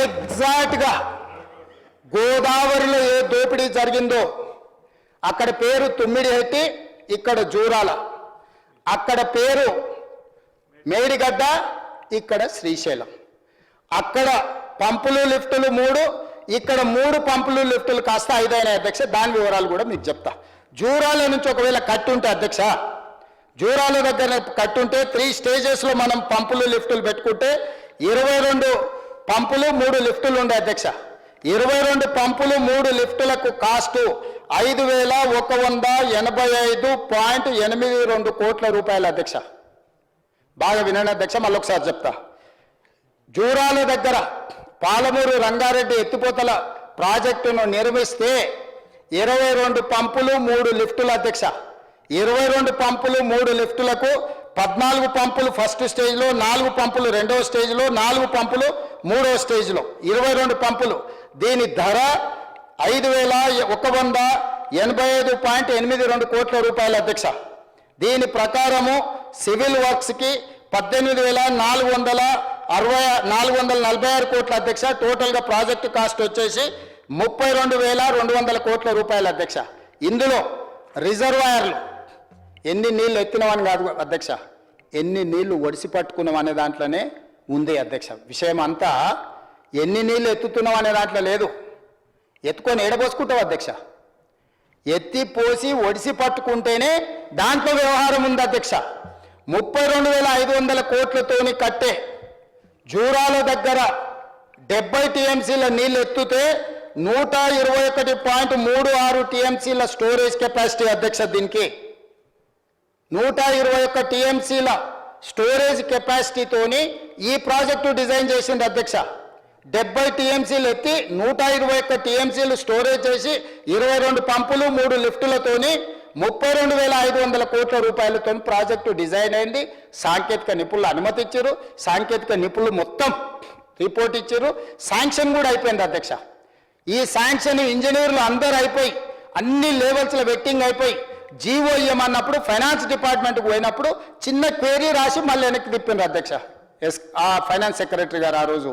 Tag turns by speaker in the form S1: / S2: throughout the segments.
S1: ఎగ్జాక్ట్గా గోదావరిలో ఏ దోపిడీ జరిగిందో అక్కడ పేరు తుమ్మిడిహెట్టి, ఇక్కడ జూరాల, అక్కడ పేరు మేడిగడ్డ, ఇక్కడ శ్రీశైలం. అక్కడ పంపులు లిఫ్టులు 3, ఇక్కడ 3 పంపులు లిఫ్టులు కాస్త 5 అయినాయి అధ్యక్ష. దాని వివరాలు కూడా మీకు చెప్తా. జూరాల నుంచి ఒకవేళ కట్టుంటే అధ్యక్ష, జూరాల దగ్గర కట్టుంటే 3 స్టేజెస్లో మనం పంపులు లిఫ్టులు పెట్టుకుంటే 22 పంపులు 3 లిఫ్టులు ఉండే అధ్యక్ష. 22 పంపులు 3 లిఫ్టులకు కాస్టు 5185.82 కోట్ల రూపాయలు అధ్యక్ష. బాగా వినండి అధ్యక్ష, మళ్ళీ ఒకసారి చెప్తా. జూరాల దగ్గర పాలమూరు రంగారెడ్డి ఎత్తిపోతల ప్రాజెక్టును నిర్మిస్తే 22 పంపులు 3 లిఫ్టులు అధ్యక్ష. 22 పంపులు 3 లిఫ్టులకు 14 పంపులు ఫస్ట్ స్టేజ్లో, 4 పంపులు రెండవ స్టేజ్లో, 4 పంపులు మూడవ స్టేజ్లో, 22 పంపులు. దీని ధర 5185.82 కోట్ల రూపాయలు అధ్యక్ష. దీని ప్రకారము సివిల్ వర్క్స్కి 18,446 కోట్ల అధ్యక్ష. టోటల్గా ప్రాజెక్టు కాస్ట్ వచ్చేసి 32,200 కోట్ల రూపాయలు అధ్యక్ష. ఇందులో రిజర్వాయర్లు ఎన్ని నీళ్లు ఎత్తినవని కాదు అధ్యక్ష, ఎన్ని నీళ్లు ఒడిసి పట్టుకున్నాం అనే దాంట్లోనే ఉంది అధ్యక్ష. విషయం అంతా ఎన్ని నీళ్లు ఎత్తుతున్నాం అనే దాంట్లో లేదు. ఎత్తుకొని ఏడబోసుకుంటావు అధ్యక్ష. ఎత్తి పోసి ఒడిసి పట్టుకుంటేనే దాంట్లో వ్యవహారం ఉంది అధ్యక్ష. 32,500 కోట్లతోని కట్టే జూరాల దగ్గర 70 టీఎంసీల నీళ్ళు ఎత్తుతే 121.36 టీఎంసీల స్టోరేజ్ కెపాసిటీ అధ్యక్ష. దీనికి 121 టీఎంసీల స్టోరేజ్ కెపాసిటీతోని ఈ ప్రాజెక్టు డిజైన్ చేసింది అధ్యక్ష. 70 టీఎంసీలు ఎత్తి 121 టీఎంసీలు స్టోరేజ్ చేసి 22 పంపులు 3 లిఫ్టులతోని 32,500 కోట్ల రూపాయలతో ప్రాజెక్టు డిజైన్ అయింది. సాంకేతిక నిపుణులు అనుమతి ఇచ్చారు, సాంకేతిక నిపుణులు మొత్తం రిపోర్ట్ ఇచ్చారు, శాంక్షన్ కూడా అయిపోయింది అధ్యక్ష. ఈ శాంక్షన్ ఇంజనీర్లు అందరూ అయిపోయి అన్ని లెవెల్స్లో వెట్టింగ్ అయిపోయి జీవో ఇవ్వమన్నప్పుడు ఫైనాన్స్ డిపార్ట్మెంట్కి పోయినప్పుడు చిన్న క్వేరీ రాసి మళ్ళీ వెనక్కి తిప్పిండ్రు అధ్యక్ష. ఆ ఫైనాన్స్ సెక్రటరీ గారు ఆ రోజు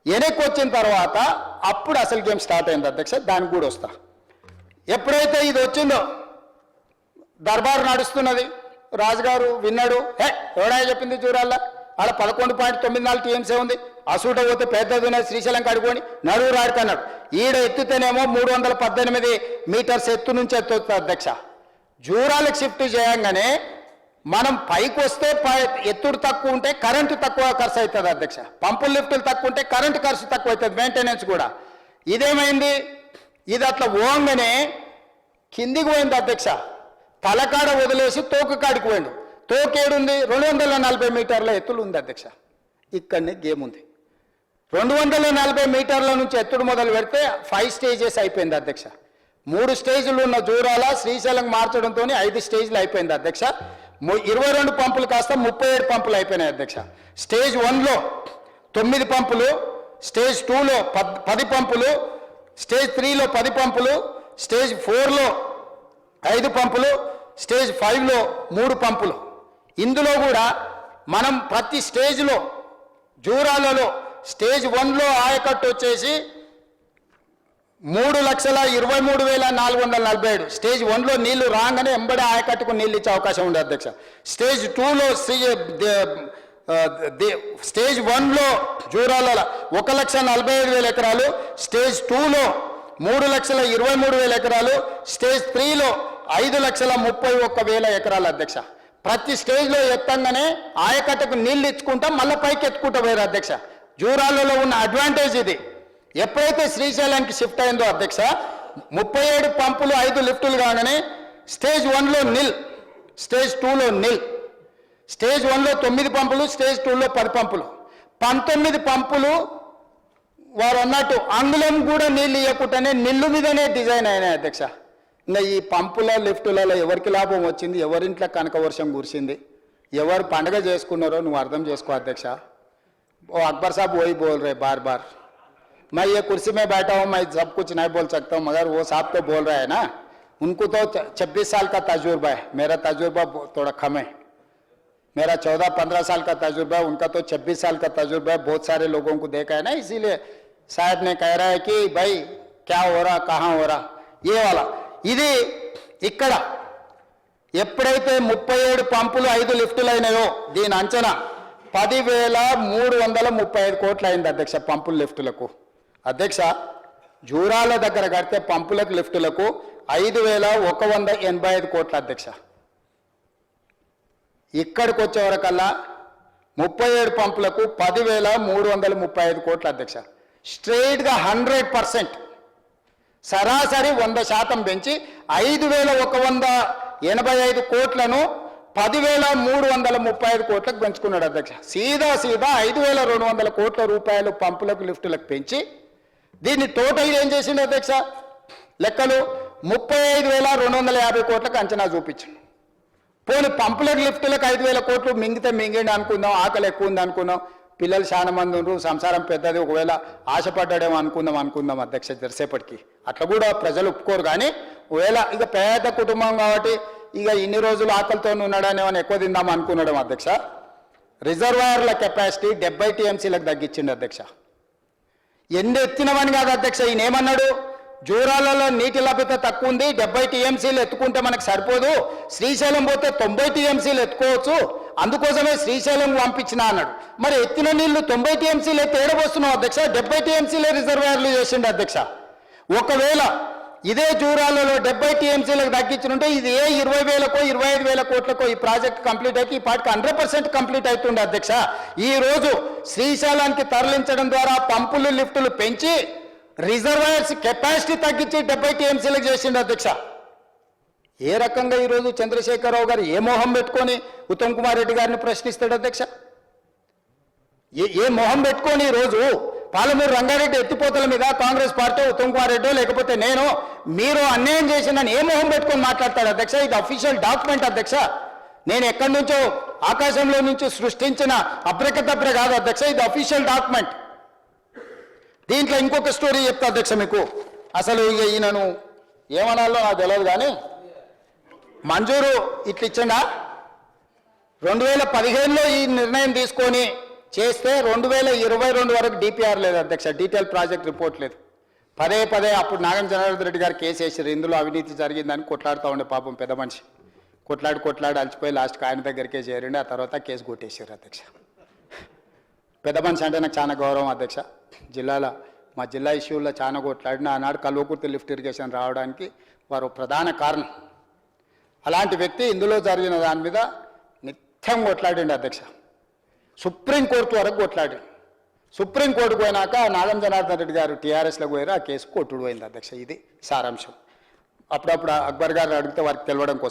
S1: వెనక్కి వచ్చిన తర్వాత అప్పుడు అసలు గేమ్ స్టార్ట్ అయింది అధ్యక్ష. దానికి కూడా వస్తా. ఎప్పుడైతే ఇది వచ్చిందో దర్బారు నడుస్తున్నది, రాజుగారు విన్నాడు. ఎవడా చెప్పింది జూరాల్లో ఆడ 11.94 టీఎంసీ ఉంది, అసూట పోతే పెద్దది ఉన్నది శ్రీశైలం కడుకొని నడువు రాడుకన్నాడు. ఈడ ఎత్తుతేనేమో 318 మీటర్స్ ఎత్తు నుంచి ఎత్తుతుంది అధ్యక్ష. జూరాలకు షిఫ్ట్ చేయంగానే మనం పైకి వస్తే ఎత్తుడు తక్కువ ఉంటే కరెంటు తక్కువ ఖర్చు అవుతుంది అధ్యక్ష. పంపులు లిఫ్టులు తక్కువ ఉంటే కరెంటు ఖర్చు తక్కువ అవుతుంది, మెయింటెనెన్స్ కూడా. ఇదేమైంది, ఇది అట్లా ఓంగానే కిందికి పోయింది అధ్యక్ష. తలకాడ వదిలేసి తోక కాడికి పోయిండు. తోకేడుంది 240 మీటర్ల ఎత్తులు ఉంది అధ్యక్ష. ఇక్కడనే గేమ్ ఉంది. 240 మీటర్ల నుంచి ఎత్తుడు మొదలు పెడితే 5 స్టేజెస్ అయిపోయింది అధ్యక్ష. 3 స్టేజ్లు ఉన్న జూరాల శ్రీశైలం మార్చడంతో 5 స్టేజ్లు అయిపోయింది అధ్యక్ష. 22 పంపులు కాస్త 37 పంపులు అయిపోయినాయి అధ్యక్ష. స్టేజ్ 1లో 9 పంపులు, స్టేజ్ 2లో 10 పంపులు, స్టేజ్ 3లో 10 పంపులు, స్టేజ్ 4లో 5 పంపులు, స్టేజ్ 5లో 3 పంపులు. ఇందులో కూడా మనం ప్రతి స్టేజ్లో జూరాలలో స్టేజ్ 1లో ఆయకట్టు వచ్చేసి 3,23,447. స్టేజ్ 1లో నీళ్లు రాగానే ఎంబడే ఆయకట్టుకు నీళ్ళు ఇచ్చే అవకాశం ఉంది అధ్యక్ష. స్టేజ్ 2లో స్టేజ్ 1లో జూరాలలో 1,45,000 ఎకరాలు, స్టేజ్ 2లో 3,23,000 ఎకరాలు, స్టేజ్ 3లో 5,31,000 ఎకరాలు అధ్యక్ష. ప్రతి స్టేజ్లో ఎత్తంగానే ఆయకట్టుకు నీళ్ళు ఇచ్చుకుంటాం, మళ్ళీ పైకి ఎత్తుకుంటా పోయారు అధ్యక్ష. జూరాలలో ఉన్న అడ్వాంటేజ్ ఇది. ఎప్పుడైతే శ్రీశైలానికి షిఫ్ట్ అయిందో అధ్యక్ష 37 పంపులు 5 లిఫ్టులు కాగానే స్టేజ్ 1లో నిల్, స్టేజ్ 2లో నిల్. స్టేజ్ 1లో 9 పంపులు, స్టేజ్ 2లో 10 పంపులు, 19 పంపులు వారు అన్నట్టు అంగుళం కూడా నీళ్ళు ఇవ్వకుండానే నిల్లు మీదనే డిజైన్ అయినాయి అధ్యక్ష. ఇంకా ఈ పంపుల లిఫ్టులలో ఎవరికి లాభం వచ్చింది, ఎవరింట్లో కనక వర్షం కురిసింది, ఎవరు పండగ చేసుకున్నారో నువ్వు అర్థం చేసుకో అధ్యక్ష. ఓ అక్బర్ साहब वही बोल रहे बार बार, मैं ये कुर्सी में बैठा हूँ, मैं सब कुछ नहीं बोल सकता हूँ, मगर वो साहब तो बोल रहे हैं ना, उनको तो 26 साल का तजुर्बा है, मेरा तजुर्बा थोड़ा कम है, मेरा 14-15 साल का तजुर्बा है, उनका तो 26 साल का तजुर्बा है, बहुत सारे लोगों को देखा है ना, इसीलिए साहब ने कह रहा है कि भाई क्या हो रहा, कहाँ हो रहा, ये वाला ఇది ఇక్కడ ఎప్పుడైతే 37 పంపులు 5 లిఫ్టులు అయినాయో దీని అంచనా 10,335 కోట్లు అయింది అధ్యక్ష పంపుల లిఫ్టులకు. అధ్యక్ష జూరాల దగ్గర కడితే పంపులకు లిఫ్టులకు 5,185 కోట్ల అధ్యక్ష. ఇక్కడికి వచ్చే వరకల్లా 37 పంపులకు 10,335 కోట్ల అధ్యక్ష. స్ట్రైట్గా 100% సరాసరి 100% పెంచి 5,185 కోట్లను 10,335 కోట్లకు పెంచుకున్నాడు అధ్యక్ష. సీదా 5,200 కోట్ల రూపాయలు పంపులకు లిఫ్టులకు పెంచి దీన్ని టోటల్ ఏం చేసిండు అధ్యక్ష? లెక్కలు 35,250 కోట్లకు అంచనా చూపించింది. పోనీ పంపులకు లిఫ్టులకు 5,000 కోట్లు మింగితే మింగండి అనుకుందాం, ఆకలి ఎక్కువ ఉంది అనుకుందాం, పిల్లలు చాలా మంది ఉన్నారు, సంసారం పెద్దది, ఒకవేళ ఆశపడ్డాడేమో అనుకుందాం అధ్యక్ష జరసేపటికి. అట్లా కూడా ప్రజలు ఒప్పుకోరు. కానీ ఒకవేళ ఇక పేద కుటుంబం కాబట్టి ఇక ఇన్ని రోజులు ఆకలితో ఉన్నాడని ఏమైనా ఎక్కువ తిందాం అనుకున్నాడు అధ్యక్ష. రిజర్వాయర్ల కెపాసిటీ 70 TMCలకు తగ్గించిండు అధ్యక్ష. ఎన్ని ఎత్తినవని కాదు అధ్యక్ష, ఈయన ఏమన్నాడు? జూరాలలో నీటి లభ్యత తక్కువ ఉంది, 70 TMCలు ఎత్తుకుంటే మనకు సరిపోదు, శ్రీశైలం పోతే 90 TMCలు ఎత్తుకోవచ్చు, అందుకోసమే శ్రీశైలం పంపించిన అన్నాడు. మరి ఎత్తిన నీళ్లు 90 TMCలు ఎత్తి ఏడబోస్తున్నావు అధ్యక్ష? 70 TMCలే రిజర్వాయర్లు చేసిండు అధ్యక్ష. ఒకవేళ ఇదే జూరాలలో 70 TMCలకు తగ్గించుంటే ఇది ఏ 20,000కో 25,000 కోట్లకో ఈ ప్రాజెక్ట్ కంప్లీట్ అయితే ఈ పాటికి 100% కంప్లీట్ అవుతుండే అధ్యక్ష. ఈ రోజు శ్రీశైలానికి తరలించడం ద్వారా పంపులు లిఫ్టులు పెంచి రిజర్వాయర్స్ కెపాసిటీ తగ్గించి 70 TMCలకు చేసిండు అధ్యక్ష. ఏ రకంగా ఈరోజు చంద్రశేఖరరావు గారు ఏ మొహం పెట్టుకొని ఉత్తమ్ కుమార్ రెడ్డి గారిని ప్రశ్నిస్తాడు అధ్యక్ష? ఏ మొహం పెట్టుకొని ఈరోజు పాలమూరు రంగారెడ్డి ఎత్తిపోతల మీద కాంగ్రెస్ పార్టీ ఉత్తమ్ కుమార్ రెడ్డి లేకపోతే నేను మీరు అన్యాయం చేసిందని ఏ మొహం పెట్టుకొని మాట్లాడతాడు అధ్యక్ష? ఇది అఫీషియల్ డాక్యుమెంట్ అధ్యక్ష. నేను ఎక్కడి నుంచో ఆకాశంలో నుంచి సృష్టించిన అబ్రకదబ్ర కాదు అధ్యక్ష, ఇది అఫీషియల్ డాక్యుమెంట్. దీంట్లో ఇంకొక స్టోరీ చెప్తా అధ్యక్ష మీకు. అసలు ఇక ఈయనను ఏమనాలో నాకు తెలియదు కానీ మంజూరు ఇట్లా ఇచ్చిండా 2015లో ఈ నిర్ణయం తీసుకొని చేస్తే 2022 వరకు డిపిఆర్ లేదు అధ్యక్ష, డీటెయిల్ ప్రాజెక్ట్ రిపోర్ట్ లేదు. పదే అప్పుడు నాగం జనార్దన్ రెడ్డి గారు కేసు వేసారు, ఇందులో అవినీతి జరిగిందని కొట్లాడుతూ ఉండే పాపం పెద్ద మనిషి. కొట్లాడి అలసిపోయి లాస్ట్కి ఆయన దగ్గరికే చేరిండి. ఆ తర్వాత కేసు కొట్టేసారు అధ్యక్ష. పెద్ద మనిషి అంటే నాకు చాలా గౌరవం అధ్యక్ష. మా జిల్లా ఇష్యూల్లో చాలా కొట్లాడిన ఆనాడు కల్వకుర్తి లిఫ్ట్ ఇరిగేషన్ రావడానికి వారు ప్రధాన కారణం. అలాంటి వ్యక్తి ఇందులో జరిగిన దాని మీద నిత్యం కొట్లాడిండి అధ్యక్ష. సుప్రీంకోర్టు వరకు కొట్లాడి సుప్రీంకోర్టుకు పోయినాక నాగం జనార్దన్ రెడ్డి గారు టీఆర్ఎస్లోకి పోయారు, ఆ కేసు కొట్టుడు పోయింది అధ్యక్ష. ఇది సారాంశం. అప్పుడప్పుడు అక్బర్ గారు అడిగితే వారికి తెలవడం కోసం